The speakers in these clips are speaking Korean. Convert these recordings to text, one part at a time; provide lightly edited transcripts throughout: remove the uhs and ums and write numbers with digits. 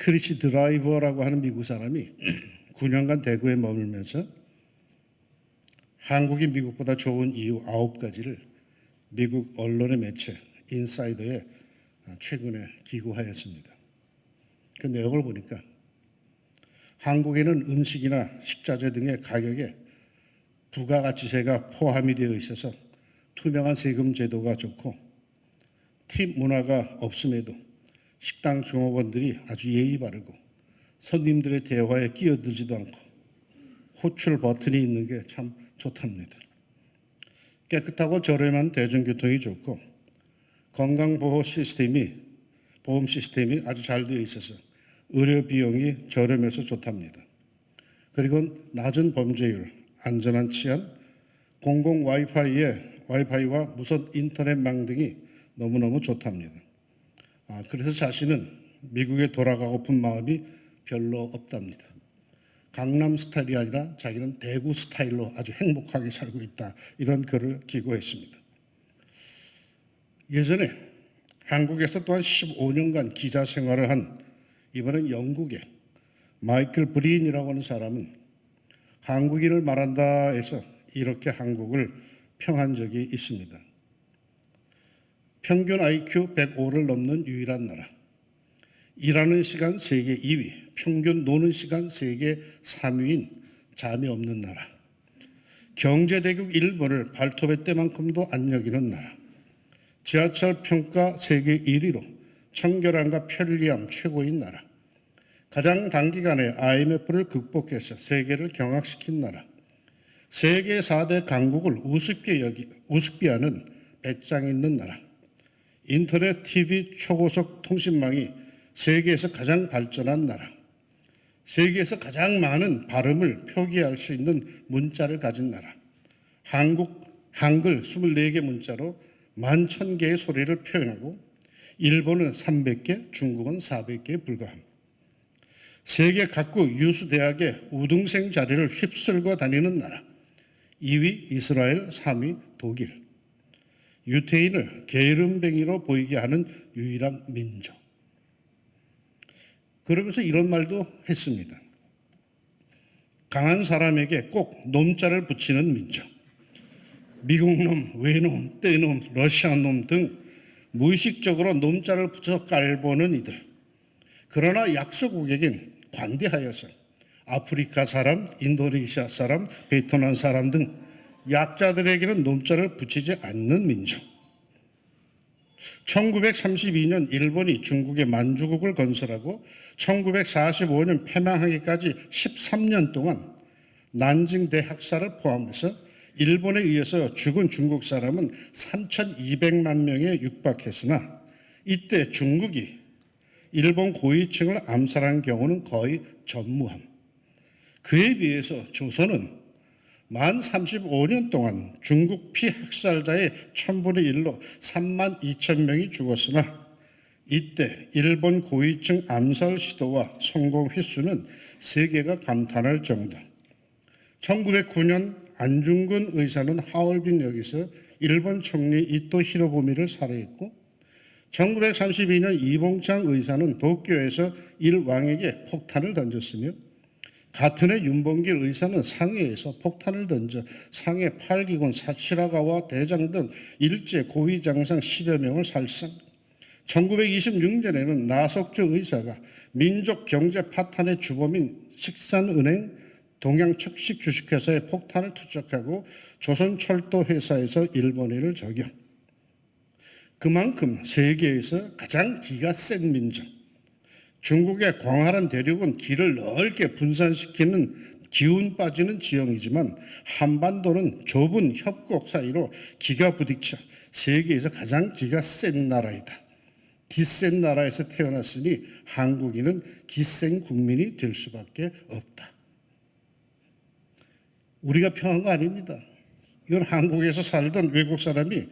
크리시 드라이버라고 하는 미국 사람이 9년간 대구에 머물면서 한국이 미국보다 좋은 이유 9가지를 미국 언론의 매체 인사이더에 최근에 기고하였습니다. 그 내용을 보니까 한국에는 음식이나 식자재 등의 가격에 부가가치세가 포함이 되어 있어서 투명한 세금 제도가 좋고 팁 문화가 없음에도 식당 종업원들이 아주 예의 바르고 손님들의 대화에 끼어들지도 않고 호출 버튼이 있는 게 참 좋답니다. 깨끗하고 저렴한 대중교통이 좋고 건강보험 시스템이 아주 잘 되어 있어서 의료 비용이 저렴해서 좋답니다. 그리고 낮은 범죄율, 안전한 치안, 공공 와이파이와 무선 인터넷망 등이 너무너무 좋답니다. 그래서 자신은 미국에 돌아가고픈 마음이 별로 없답니다. 강남 스타일이 아니라 자기는 대구 스타일로 아주 행복하게 살고 있다. 이런 글을 기고했습니다. 예전에 한국에서 또한 15년간 기자 생활을 한 이번엔 영국의 마이클 브린이라고 하는 사람은 한국인을 말한다 해서 이렇게 한국을 평한 적이 있습니다. 평균 IQ 105를 넘는 유일한 나라, 일하는 시간 세계 2위, 평균 노는 시간 세계 3위인 잠이 없는 나라, 경제대국 일본을 발톱의 때만큼도 안 여기는 나라, 지하철 평가 세계 1위로 청결함과 편리함 최고인 나라, 가장 단기간에 IMF를 극복해서 세계를 경악시킨 나라, 세계 4대 강국을 우습게 하는 배짱 있는 나라, 인터넷, TV, 초고속 통신망이 세계에서 가장 발전한 나라, 세계에서 가장 많은 발음을 표기할 수 있는 문자를 가진 나라, 한글 24개 문자로 11,000개의 소리를 표현하고 일본은 300개, 중국은 400개에 불과함. 세계 각국 유수 대학의 우등생 자리를 휩쓸고 다니는 나라, 2위 이스라엘, 3위 독일. 유태인을 게으름뱅이로 보이게 하는 유일한 민족. 그러면서 이런 말도 했습니다. 강한 사람에게 꼭 놈자를 붙이는 민족. 미국놈, 외놈, 떼놈, 러시아놈 등 무의식적으로 놈자를 붙여 깔보는 이들. 그러나 약소국에겐 관대하여서 아프리카 사람, 인도네시아 사람, 베트남 사람 등 약자들에게는 놈자를 붙이지 않는 민족. 1932년 일본이 중국의 만주국을 건설하고 1945년 패망하기까지 13년 동안 난징 대학살을 포함해서 일본에 의해서 죽은 중국 사람은 3,200만 명에 육박했으나 이때 중국이 일본 고위층을 암살한 경우는 거의 전무함. 그에 비해서 조선은 만 35년 동안 중국 피학살자의 1000분의 1로 3만 2천 명이 죽었으나 이때 일본 고위층 암살 시도와 성공 횟수는 세계가 감탄할 정도. 1909년 안중근 의사는 하얼빈역에서 일본 총리 이토 히로부미를 살해했고 1932년 이봉창 의사는 도쿄에서 일왕에게 폭탄을 던졌으며 같은 해 윤봉길 의사는 상해에서 폭탄을 던져 상해 8기군 사치라가와 대장 등 일제 고위장상 10여 명을 살상. 1926년에는 나석주 의사가 민족 경제 파탄의 주범인 식산은행 동양척식 주식회사에 폭탄을 투척하고 조선철도 회사에서 일본해를 적용. 그만큼 세계에서 가장 기가 센 민족. 중국의 광활한 대륙은 기를 넓게 분산시키는 기운 빠지는 지형이지만 한반도는 좁은 협곡 사이로 기가 부딪혀 세계에서 가장 기가 센 나라이다. 기센 나라에서 태어났으니 한국인은 기센 국민이 될 수밖에 없다. 우리가 평한 거 아닙니다. 이건 한국에서 살던 외국 사람이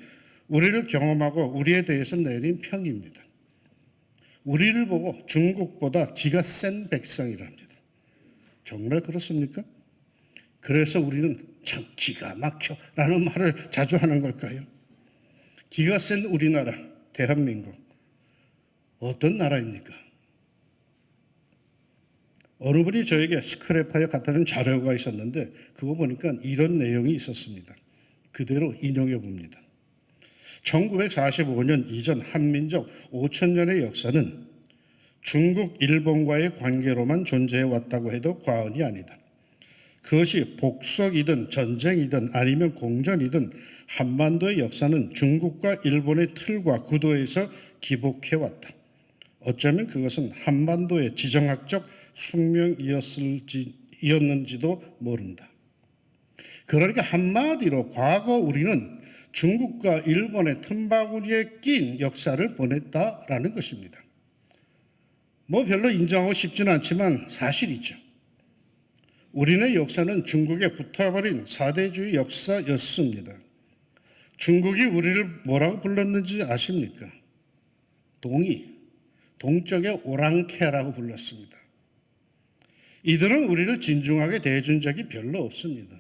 우리를 경험하고 우리에 대해서 내린 평입니다. 우리를 보고 중국보다 기가 센 백성이랍니다. 정말 그렇습니까? 그래서 우리는 참 기가 막혀라는 말을 자주 하는 걸까요? 기가 센 우리나라, 대한민국. 어떤 나라입니까? 어느 분이 저에게 스크랩하여 갖다 준 자료가 있었는데 그거 보니까 이런 내용이 있었습니다. 그대로 인용해 봅니다. 1945년 이전 한민족 5,000년의 역사는 중국, 일본과의 관계로만 존재해 왔다고 해도 과언이 아니다. 그것이 복속이든 전쟁이든 아니면 공전이든 한반도의 역사는 중국과 일본의 틀과 구도에서 기복해왔다. 어쩌면 그것은 한반도의 지정학적 숙명이었는지도 모른다. 그러니까 한마디로 과거 우리는 중국과 일본의 틈바구니에 낀 역사를 보냈다라는 것입니다. 뭐 별로 인정하고 싶지는 않지만 사실이죠. 우리네 역사는 중국에 붙어버린 사대주의 역사였습니다. 중국이 우리를 뭐라고 불렀는지 아십니까? 동쪽의 오랑캐라고 불렀습니다. 이들은 우리를 진중하게 대해준 적이 별로 없습니다.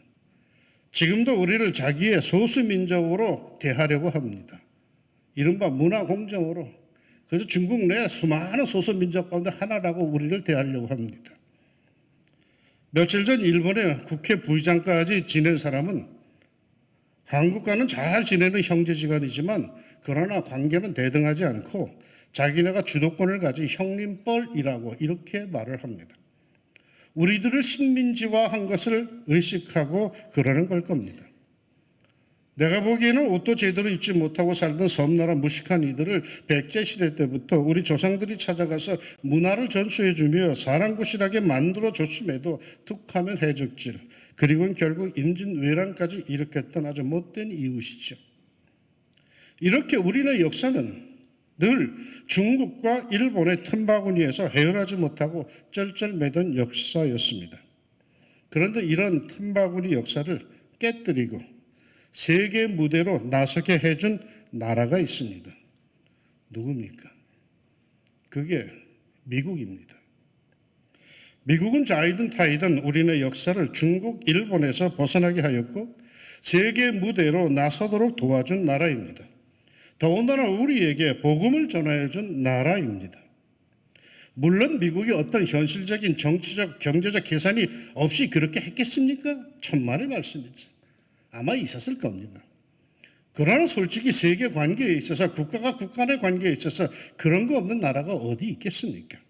지금도 우리를 자기의 소수민족으로 대하려고 합니다. 이른바 문화공정으로. 그래서 중국 내 수많은 소수민족 가운데 하나라고 우리를 대하려고 합니다. 며칠 전 일본의 국회 부의장까지 지낸 사람은 한국과는 잘 지내는 형제지간이지만 그러나 관계는 대등하지 않고 자기네가 주도권을 가진 형님뻘이라고 이렇게 말을 합니다. 우리들을 식민지화한 것을 의식하고 그러는 걸 겁니다. 내가 보기에는 옷도 제대로 입지 못하고 살던 섬나라 무식한 이들을 백제시대 때부터 우리 조상들이 찾아가서 문화를 전수해주며 사랑구실하게 만들어줬음에도 툭하면 해적질, 그리고는 결국 임진왜란까지 일으켰던 아주 못된 이웃이죠. 이렇게 우리네 역사는 늘 중국과 일본의 틈바구니에서 헤어나지 못하고 쩔쩔매던 역사였습니다. 그런데 이런 틈바구니 역사를 깨뜨리고 세계 무대로 나서게 해준 나라가 있습니다. 누굽니까? 그게 미국입니다. 미국은 자이든 타이든 우리네 역사를 중국, 일본에서 벗어나게 하였고 세계 무대로 나서도록 도와준 나라입니다. 더군다나 우리에게 복음을 전해준 나라입니다. 물론 미국이 어떤 현실적인 정치적, 경제적 계산이 없이 그렇게 했겠습니까? 천만의 말씀이죠. 아마 있었을 겁니다. 그러나 솔직히 세계 관계에 있어서 국가가 국가 간의 관계에 있어서 그런 거 없는 나라가 어디 있겠습니까?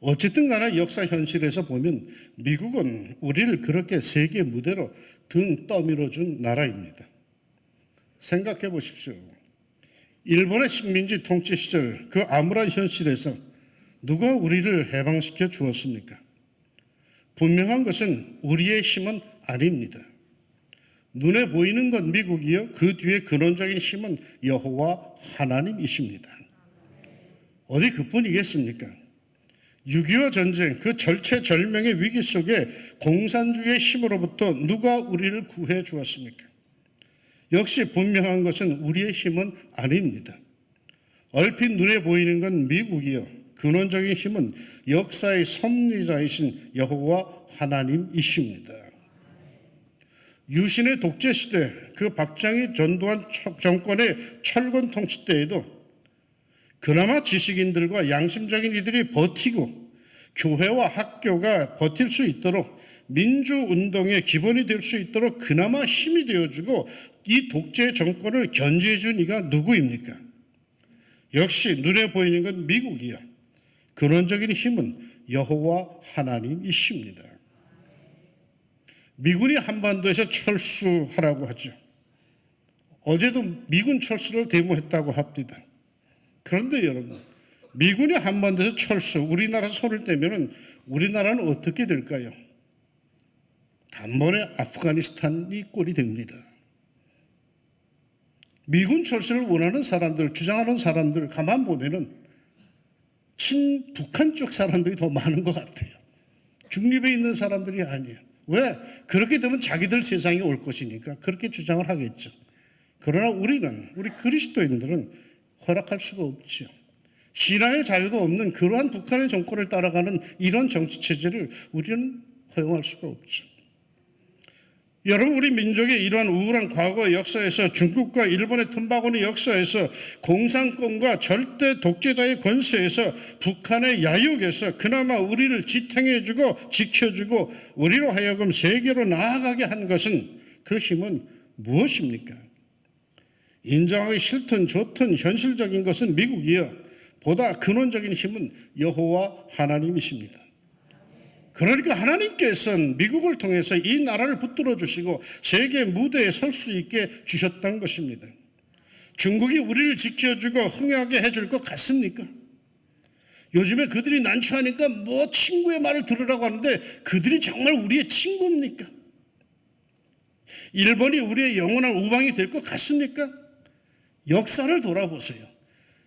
어쨌든 간에 역사 현실에서 보면 미국은 우리를 그렇게 세계 무대로 등 떠밀어 준 나라입니다. 생각해 보십시오. 일본의 식민지 통치 시절 그 암울한 현실에서 누가 우리를 해방시켜 주었습니까? 분명한 것은 우리의 힘은 아닙니다. 눈에 보이는 건 미국이요. 그 뒤에 근원적인 힘은 여호와 하나님이십니다. 어디 그뿐이겠습니까? 6.25 전쟁 그 절체절명의 위기 속에 공산주의의 힘으로부터 누가 우리를 구해 주었습니까? 역시 분명한 것은 우리의 힘은 아닙니다. 얼핏 눈에 보이는 건 미국이요. 근원적인 힘은 역사의 섭리자이신 여호와 하나님이십니다. 유신의 독재시대 그 박정희 전두환 정권의 철권 통치 때에도 그나마 지식인들과 양심적인 이들이 버티고 교회와 학교가 버틸 수 있도록 민주운동의 기본이 될 수 있도록 그나마 힘이 되어주고 이 독재 정권을 견제해 준 이가 누구입니까? 역시 눈에 보이는 건 미국이요. 근원적인 힘은 여호와 하나님이십니다. 미군이 한반도에서 철수하라고 하죠. 어제도 미군 철수를 대모했다고 합니다. 그런데 여러분, 미군이 한반도에서 철수, 우리나라 손을 떼면 우리나라는 어떻게 될까요? 단번에 아프가니스탄이 꼴이 됩니다. 미군 철수를 원하는 사람들, 주장하는 사람들 가만 보면은 친북한 쪽 사람들이 더 많은 것 같아요. 중립에 있는 사람들이 아니에요. 왜? 그렇게 되면 자기들 세상이 올 것이니까 그렇게 주장을 하겠죠. 그러나 우리 그리스도인들은 허락할 수가 없죠. 신앙의 자유도 없는 그러한 북한의 정권을 따라가는 이런 정치 체제를 우리는 허용할 수가 없죠. 여러분, 우리 민족의 이러한 우울한 과거 역사에서 중국과 일본의 틈바구니 역사에서 공산권과 절대 독재자의 권세에서 북한의 야육에서 그나마 우리를 지탱해주고 지켜주고 우리로 하여금 세계로 나아가게 한 것은 그 힘은 무엇입니까? 인정하기 싫든 좋든 현실적인 것은 미국이요. 보다 근원적인 힘은 여호와 하나님이십니다. 그러니까 하나님께서는 미국을 통해서 이 나라를 붙들어 주시고 세계 무대에 설 수 있게 주셨다는 것입니다. 중국이 우리를 지켜주고 흥하게 해줄 것 같습니까? 요즘에 그들이 난처하니까 뭐 친구의 말을 들으라고 하는데 그들이 정말 우리의 친구입니까? 일본이 우리의 영원한 우방이 될 것 같습니까? 역사를 돌아보세요.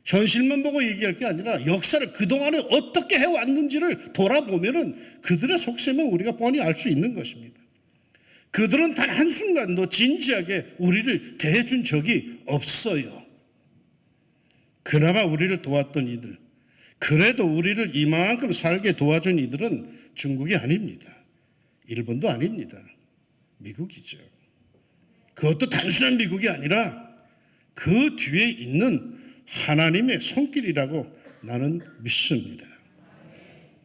현실만 보고 얘기할 게 아니라 역사를 그동안에 어떻게 해왔는지를 돌아보면은 그들의 속셈은 우리가 뻔히 알 수 있는 것입니다. 그들은 단 한순간도 진지하게 우리를 대해준 적이 없어요. 그나마 우리를 도왔던 이들, 그래도 우리를 이만큼 살게 도와준 이들은 중국이 아닙니다. 일본도 아닙니다. 미국이죠. 그것도 단순한 미국이 아니라 그 뒤에 있는 하나님의 손길이라고 나는 믿습니다.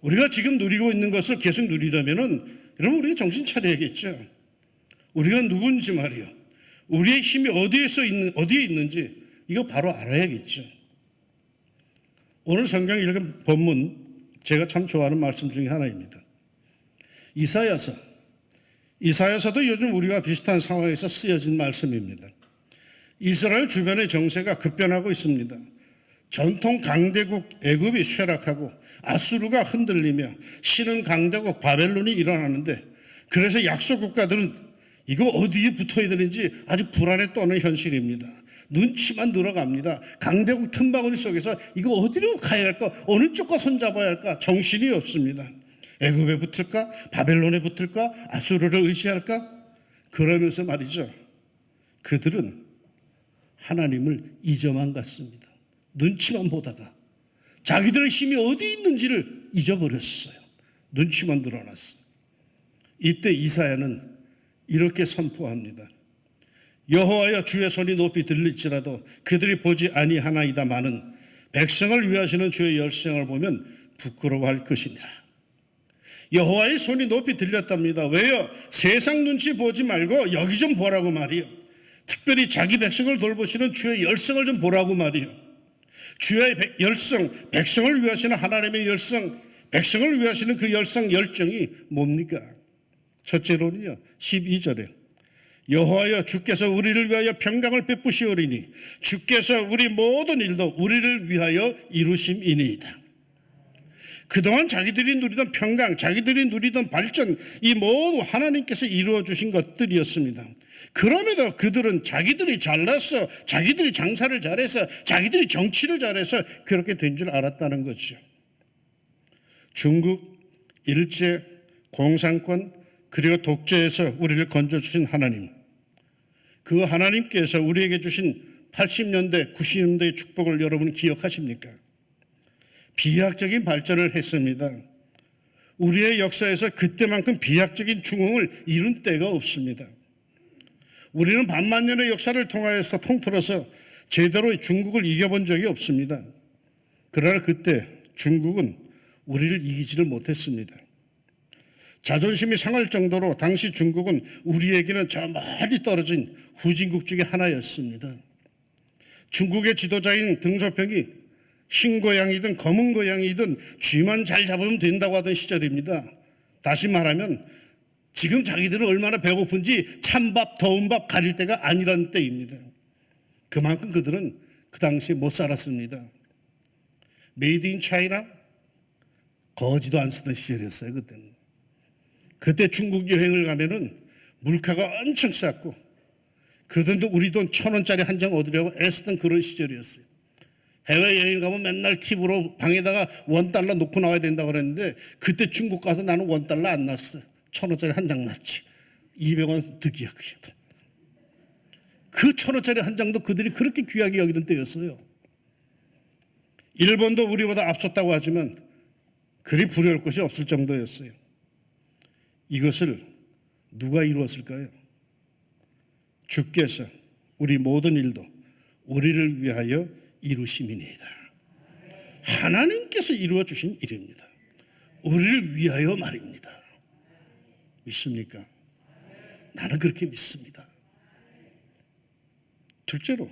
우리가 지금 누리고 있는 것을 계속 누리려면은 여러분, 우리가 정신 차려야겠죠. 우리가 누군지 말이요, 우리의 힘이 어디에 있는지 이거 바로 알아야겠죠. 오늘 성경 읽은 본문 제가 참 좋아하는 말씀 중에 하나입니다. 이사야서도 요즘 우리와 비슷한 상황에서 쓰여진 말씀입니다. 이스라엘 주변의 정세가 급변하고 있습니다. 전통 강대국 애굽이 쇠락하고 아수르가 흔들리며 신흥 강대국 바벨론이 일어나는데, 그래서 약소 국가들은 이거 어디에 붙어야 되는지 아주 불안에 떠는 현실입니다. 눈치만 늘어갑니다. 강대국 틈바구니 속에서 이거 어디로 가야 할까? 어느 쪽과 손잡아야 할까? 정신이 없습니다. 애굽에 붙을까? 바벨론에 붙을까? 아수르를 의지할까? 그러면서 말이죠, 그들은 하나님을 잊어만 갔습니다. 눈치만 보다가 자기들의 힘이 어디 있는지를 잊어버렸어요. 눈치만 늘어났어요. 이때 이사야는 이렇게 선포합니다. 여호와여, 주의 손이 높이 들릴지라도 그들이 보지 아니하나이다마는 백성을 위하시는 주의 열성을 보면 부끄러워할 것이니라. 여호와의 손이 높이 들렸답니다. 왜요? 세상 눈치 보지 말고 여기 좀 보라고 말이요. 특별히 자기 백성을 돌보시는 주의 열성을 좀 보라고 말이요. 주의 열성, 백성을 위하시는 하나님의 열성, 백성을 위하시는 그 열정이 뭡니까? 첫째로는요, 12절에 여호와여, 주께서 우리를 위하여 평강을 베푸시오리니 주께서 우리 모든 일도 우리를 위하여 이루심이니이다. 그동안 자기들이 누리던 평강, 자기들이 누리던 발전, 이 모두 하나님께서 이루어 주신 것들이었습니다. 그럼에도 그들은 자기들이 잘났어, 자기들이 장사를 잘해서, 자기들이 정치를 잘해서 그렇게 된 줄 알았다는 거죠. 중국, 일제, 공산권, 그리고 독재에서 우리를 건져주신 하나님, 그 하나님께서 우리에게 주신 80년대, 90년대의 축복을 여러분 기억하십니까? 비약적인 발전을 했습니다. 우리의 역사에서 그때만큼 비약적인 중흥을 이룬 때가 없습니다. 우리는 반만년의 역사를 통하여서 통틀어서 제대로 중국을 이겨본 적이 없습니다. 그러나 그때 중국은 우리를 이기지를 못했습니다. 자존심이 상할 정도로 당시 중국은 우리에게는 저 멀리 떨어진 후진국 중에 하나였습니다. 중국의 지도자인 등소평이 흰 고양이든 검은 고양이든 쥐만 잘 잡으면 된다고 하던 시절입니다. 다시 말하면 지금 자기들은 얼마나 배고픈지 찬밥 더운 밥 가릴 때가 아니라는 때입니다. 그만큼 그들은 그 당시에 못 살았습니다. 메이드 인 차이나 거지도 안 쓰던 시절이었어요. 그때는. 그때 중국 여행을 가면은 물가가 엄청 쌌고 그 돈도 우리 돈 1,000원짜리 한 장 얻으려고 애쓰던 그런 시절이었어요. 해외여행 가면 맨날 팁으로 방에다가 $1 놓고 나와야 된다고 그랬는데 그때 중국 가서 나는 $1 안 났어. 1,000원짜리 한 장 났지. 200원 득이야 그게. 그 1,000원짜리 한 장도 그들이 그렇게 귀하게 여기던 때였어요. 일본도 우리보다 앞섰다고 하지만 그리 부러울 것이 없을 정도였어요. 이것을 누가 이루었을까요? 주께서 우리 모든 일도 우리를 위하여 이루심이니이다. 하나님께서 이루어 주신 일입니다. 우리를 위하여 말입니다. 믿습니까? 나는 그렇게 믿습니다. 둘째로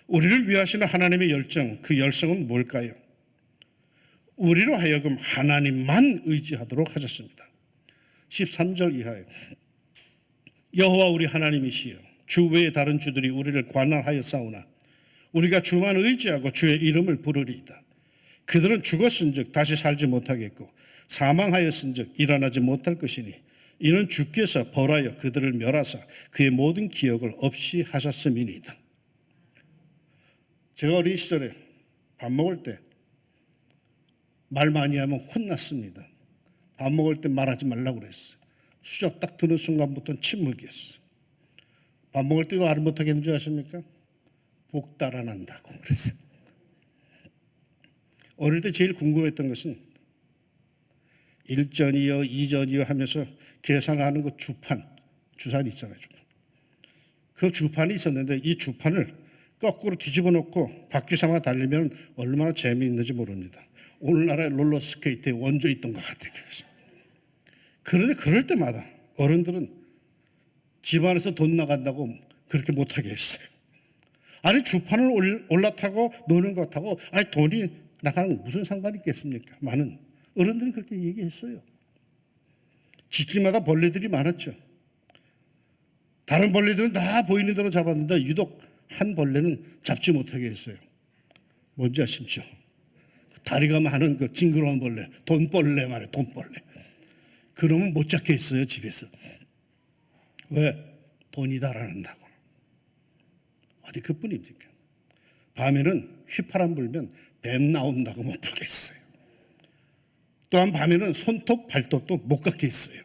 우리를 위하시는 하나님의 열정, 그 열성은 뭘까요? 우리로 하여금 하나님만 의지하도록 하셨습니다. 13절 이하에 여호와 우리 하나님이시여 주 외에 다른 주들이 우리를 관할하여 싸우나 우리가 주만 의지하고 주의 이름을 부르리이다. 그들은 죽었은즉 다시 살지 못하겠고 사망하였은즉 일어나지 못할 것이니 이는 주께서 벌하여 그들을 멸하사 그의 모든 기억을 없이 하셨음이니이다. 제가 어린 시절에 밥 먹을 때 말 많이 하면 혼났습니다. 밥 먹을 때 말하지 말라고 그랬어요. 수저 딱 드는 순간부터는 침묵이었어요. 밥 먹을 때 왜 말을 못하게 하는 줄 아십니까? 복 달아난다고 그랬어요. 어릴 때 제일 궁금했던 것은 1전이요 2전이요 하면서 계산하는 그 주산이 있잖아요. 그 주판이 있었는데 이 주판을 거꾸로 뒤집어 놓고 바퀴상과 달리면 얼마나 재미있는지 모릅니다. 오늘날의 롤러스케이트의 원조 있던 것 같아요. 그런데 그럴 때마다 어른들은 집안에서 돈 나간다고 그렇게 못하게 했어요. 아니 주판을 올라타고 노는 것하고 아니 돈이 나가는 건 무슨 상관이 있겠습니까? 많은 어른들은 그렇게 얘기했어요. 집집마다 벌레들이 많았죠. 다른 벌레들은 다 보이는 대로 잡았는데 유독 한 벌레는 잡지 못하게 했어요. 뭔지 아십니까? 다리가 많은 그 징그러운 벌레, 돈벌레 말이에요. 돈벌레. 그러면 못 잡게 했어요. 집에서. 왜? 돈이 달아난다고. 어디 그뿐입니까? 밤에는 휘파람 불면 뱀 나온다고 못 풀게 했어요. 또한 밤에는 손톱 발톱도 못 갖게 했어요.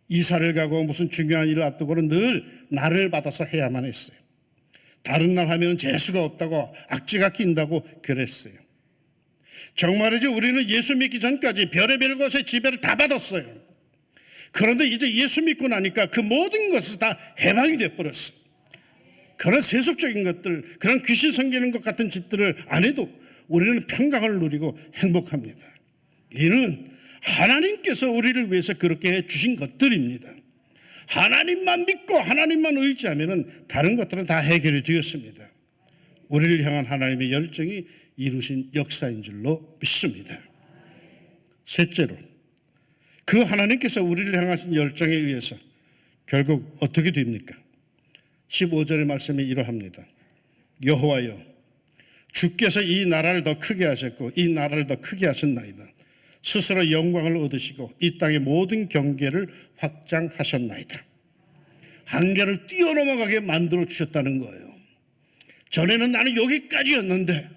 이사를 가고 무슨 중요한 일을 앞두고는 늘 날을 받아서 해야만 했어요. 다른 날 하면 재수가 없다고 악재가 낀다고 그랬어요. 정말이죠. 우리는 예수 믿기 전까지 별의별 것의 지배를 다 받았어요. 그런데 이제 예수 믿고 나니까 그 모든 것이 다 해방이 되어버렸어요. 그런 세속적인 것들, 그런 귀신 섬기는 것 같은 짓들을 안 해도 우리는 평강을 누리고 행복합니다. 이는 하나님께서 우리를 위해서 그렇게 해주신 것들입니다. 하나님만 믿고 하나님만 의지하면 다른 것들은 다 해결이 되었습니다. 우리를 향한 하나님의 열정이 이루신 역사인 줄로 믿습니다. 셋째로 그 하나님께서 우리를 향하신 열정에 의해서 결국 어떻게 됩니까? 15절의 말씀이 이러합니다. 여호와여 주께서 이 나라를 더 크게 하셨고 이 나라를 더 크게 하셨나이다. 스스로 영광을 얻으시고 이 땅의 모든 경계를 확장하셨나이다. 한계를 뛰어넘어가게 만들어 주셨다는 거예요. 전에는 나는 여기까지였는데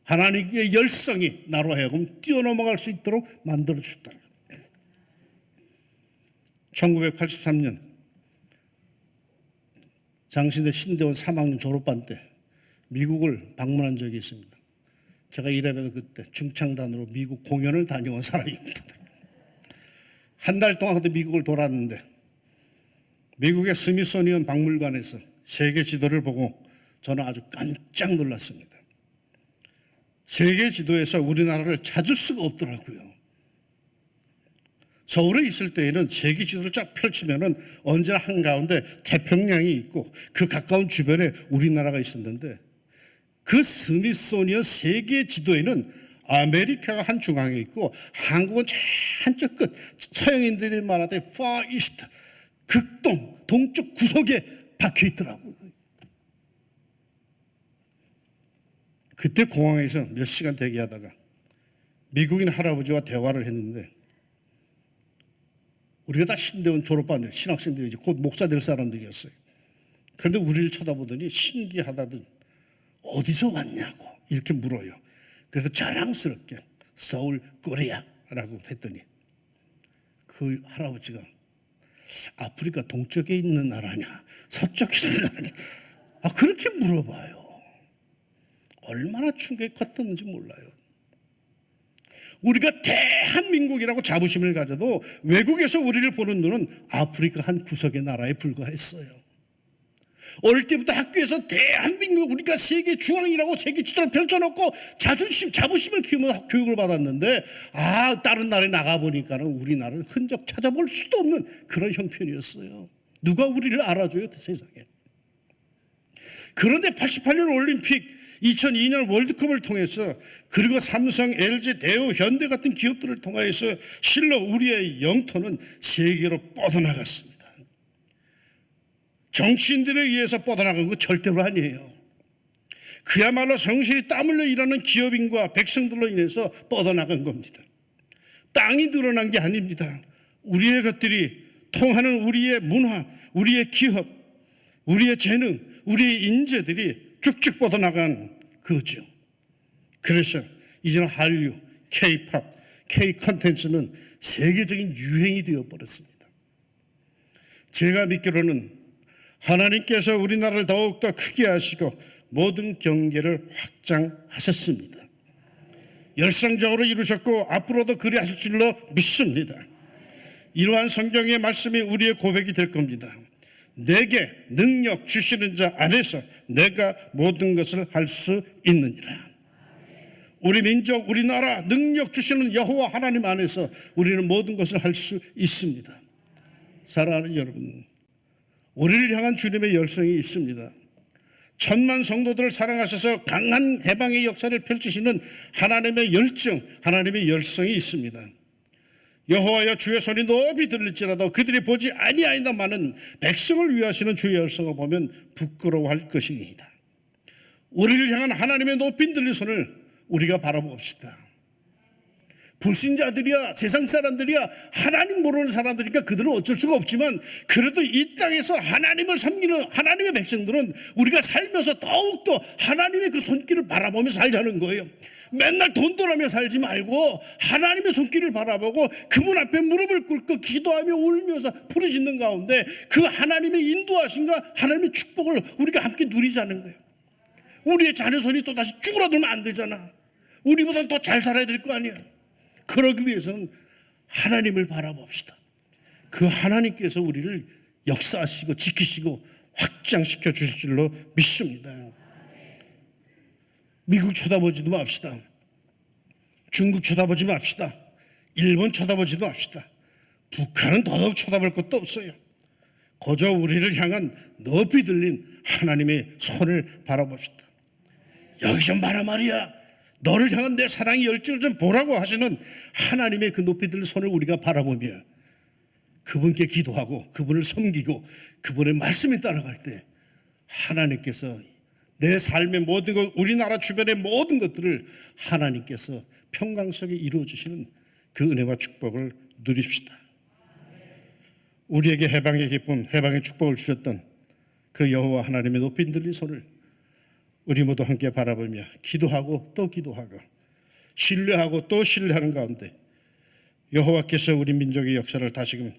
하나님의 열성이 나로 하여금 뛰어넘어갈 수 있도록 만들어 주셨다. 1983년 장신대 신대원 3학년 졸업반 때 미국을 방문한 적이 있습니다. 제가 이래봬도 그때 중창단으로 미국 공연을 다녀온 사람입니다. 한 달 동안 그때 미국을 돌았는데 미국의 스미소니언 박물관에서 세계 지도를 보고 저는 아주 깜짝 놀랐습니다. 세계 지도에서 우리나라를 찾을 수가 없더라고요. 서울에 있을 때에는 세계 지도를 쫙 펼치면은 언제나 한가운데 태평양이 있고 그 가까운 주변에 우리나라가 있었는데 그 스미소니언 세계 지도에는 아메리카가 한 중앙에 있고 한국은 저 한쪽 끝, 서양인들이 말하되 far east, 극동, 동쪽 구석에 박혀 있더라고요. 그때 공항에서 몇 시간 대기하다가 미국인 할아버지와 대화를 했는데 우리가 다 신대원 졸업반들, 신학생들이지 곧 목사 될 사람들이었어요. 그런데 우리를 쳐다보더니 신기하다든 어디서 왔냐고 이렇게 물어요. 그래서 자랑스럽게 서울 코리아라고 했더니 그 할아버지가 아프리카 동쪽에 있는 나라냐 서쪽에 있는 나라냐 그렇게 물어봐요. 얼마나 충격이 컸던지 몰라요. 우리가 대한민국이라고 자부심을 가져도 외국에서 우리를 보는 눈은 아프리카 한 구석의 나라에 불과했어요. 어릴 때부터 학교에서 대한민국 우리가 세계 중앙이라고 세계 지도를 펼쳐놓고 자부심을 키우면서 교육을 받았는데 다른 나라에 나가보니까는 우리나라는 흔적 찾아볼 수도 없는 그런 형편이었어요. 누가 우리를 알아줘요, 세상에. 그런데 88년 올림픽, 2002년 월드컵을 통해서, 그리고 삼성, LG, 대우, 현대 같은 기업들을 통해서 실로 우리의 영토는 세계로 뻗어나갔습니다. 정치인들에 의해서 뻗어나간 거 절대로 아니에요. 그야말로 성실히 땀 흘려 일하는 기업인과 백성들로 인해서 뻗어나간 겁니다. 땅이 늘어난 게 아닙니다. 우리의 것들이 통하는 우리의 문화, 우리의 기업, 우리의 재능, 우리의 인재들이 쭉쭉 뻗어나간 거죠. 그래서 이제는 한류, K-팝, K-컨텐츠는 세계적인 유행이 되어버렸습니다. 제가 믿기로는 하나님께서 우리나라를 더욱더 크게 하시고 모든 경계를 확장하셨습니다. 열성적으로 이루셨고 앞으로도 그리 하실 줄로 믿습니다. 이러한 성경의 말씀이 우리의 고백이 될 겁니다. 내게 능력 주시는 자 안에서 내가 모든 것을 할 수 있느니라. 우리 민족, 우리나라 능력 주시는 여호와 하나님 안에서 우리는 모든 것을 할 수 있습니다. 사랑하는 여러분, 우리를 향한 주님의 열성이 있습니다. 천만 성도들을 사랑하셔서 강한 해방의 역사를 펼치시는 하나님의 열정, 하나님의 열성이 있습니다. 여호와여 주의 손이 높이 들릴지라도 그들이 보지 아니하인다마는 백성을 위하시는 주의 열성을 보면 부끄러워할 것입니다. 우리를 향한 하나님의 높이 들린 손을 우리가 바라봅시다. 불신자들이야, 세상 사람들이야, 하나님 모르는 사람들이니까 그들은 어쩔 수가 없지만, 그래도 이 땅에서 하나님을 섬기는 하나님의 백성들은 우리가 살면서 더욱더 하나님의 그 손길을 바라보며 살자는 거예요. 맨날 돈돈하며 살지 말고 하나님의 손길을 바라보고 그분 앞에 무릎을 꿇고 기도하며 울면서 부르짖는 가운데 그 하나님의 인도하심과 하나님의 축복을 우리가 함께 누리자는 거예요. 우리의 자녀 손이 또다시 쭈그러들면 안 되잖아. 우리보다는 더 잘 살아야 될 거 아니야. 그러기 위해서는 하나님을 바라봅시다. 그 하나님께서 우리를 역사하시고 지키시고 확장시켜 주실 줄로 믿습니다. 미국 쳐다보지도 맙시다. 중국 쳐다보지 맙시다. 일본 쳐다보지도 맙시다. 북한은 더더욱 쳐다볼 것도 없어요. 거저 우리를 향한 높이 들린 하나님의 손을 바라봅시다. 여기 좀 봐라 말이야. 너를 향한 내 사랑의 열정을 좀 보라고 하시는 하나님의 그 높이 들린 손을 우리가 바라보며 그분께 기도하고 그분을 섬기고 그분의 말씀에 따라갈 때 하나님께서 내 삶의 모든 것, 우리나라 주변의 모든 것들을 하나님께서 평강하게 이루어 주시는 그 은혜와 축복을 누립시다. 우리에게 해방의 기쁨, 해방의 축복을 주셨던 그 여호와 하나님의 높이 들린 손을 우리 모두 함께 바라보며 기도하고 또 기도하고 신뢰하고 또 신뢰하는 가운데 여호와께서 우리 민족의 역사를 다시금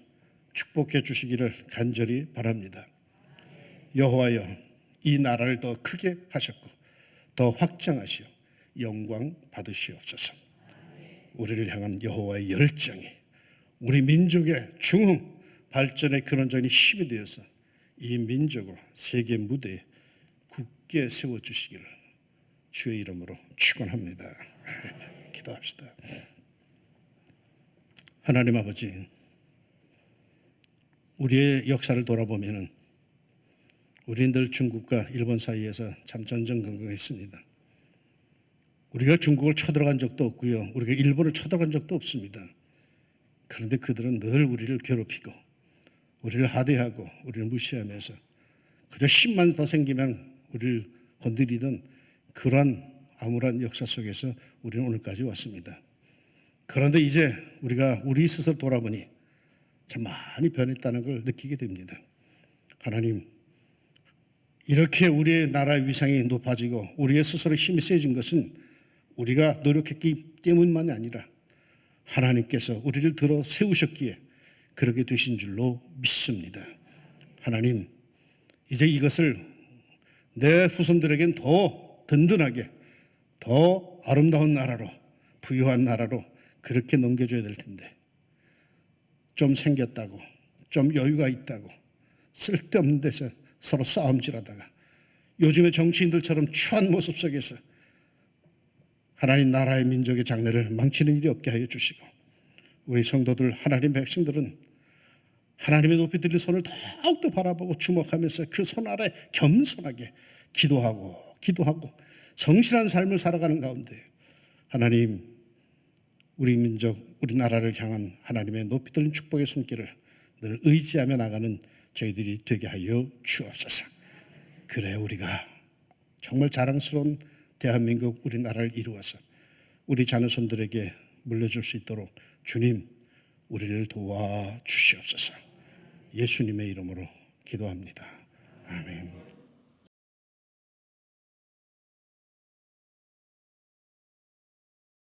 축복해 주시기를 간절히 바랍니다. 여호와여, 이 나라를 더 크게 하셨고 더 확장하시어 영광 받으시옵소서. 우리를 향한 여호와의 열정이 우리 민족의 중흥 발전의 근원적인 힘이 되어서 이 민족을 세계 무대에 굳게 세워주시기를 주의 이름으로 축원합니다. 기도합시다. 하나님 아버지, 우리의 역사를 돌아보면은 우리는 늘 중국과 일본 사이에서 참 전전긍긍했습니다. 우리가 중국을 쳐들어간 적도 없고요. 우리가 일본을 쳐들어간 적도 없습니다. 그런데 그들은 늘 우리를 괴롭히고 우리를 하대하고 우리를 무시하면서 그저 힘만 더 생기면 우리를 건드리던 그러한 암울한 역사 속에서 우리는 오늘까지 왔습니다. 그런데 이제 우리가 우리 스스로 돌아보니 참 많이 변했다는 걸 느끼게 됩니다. 하나님, 이렇게 우리의 나라의 위상이 높아지고 우리의 스스로 힘이 세진 것은 우리가 노력했기 때문만이 아니라 하나님께서 우리를 들어 세우셨기에 그렇게 되신 줄로 믿습니다. 하나님, 이제 이것을 내 후손들에겐 더 든든하게, 더 아름다운 나라로, 부유한 나라로 그렇게 넘겨줘야 될 텐데 좀 생겼다고, 좀 여유가 있다고 쓸데없는 데서 서로 싸움질하다가 요즘의 정치인들처럼 추한 모습 속에서 하나님 나라의 민족의 장래를 망치는 일이 없게 하여 주시고, 우리 성도들, 하나님 백성들은 하나님의 높이 들린 손을 더욱더 바라보고 주목하면서 그 손 아래 겸손하게 기도하고 성실한 삶을 살아가는 가운데 하나님, 우리 민족, 우리 나라를 향한 하나님의 높이 들린 축복의 손길을 늘 의지하며 나가는 저희들이 되게 하여 주옵소서. 그래 우리가 정말 자랑스러운 대한민국 우리나라를 이루어서 우리 자녀손들에게 물려줄 수 있도록 주님, 우리를 도와주시옵소서. 예수님의 이름으로 기도합니다. 아멘.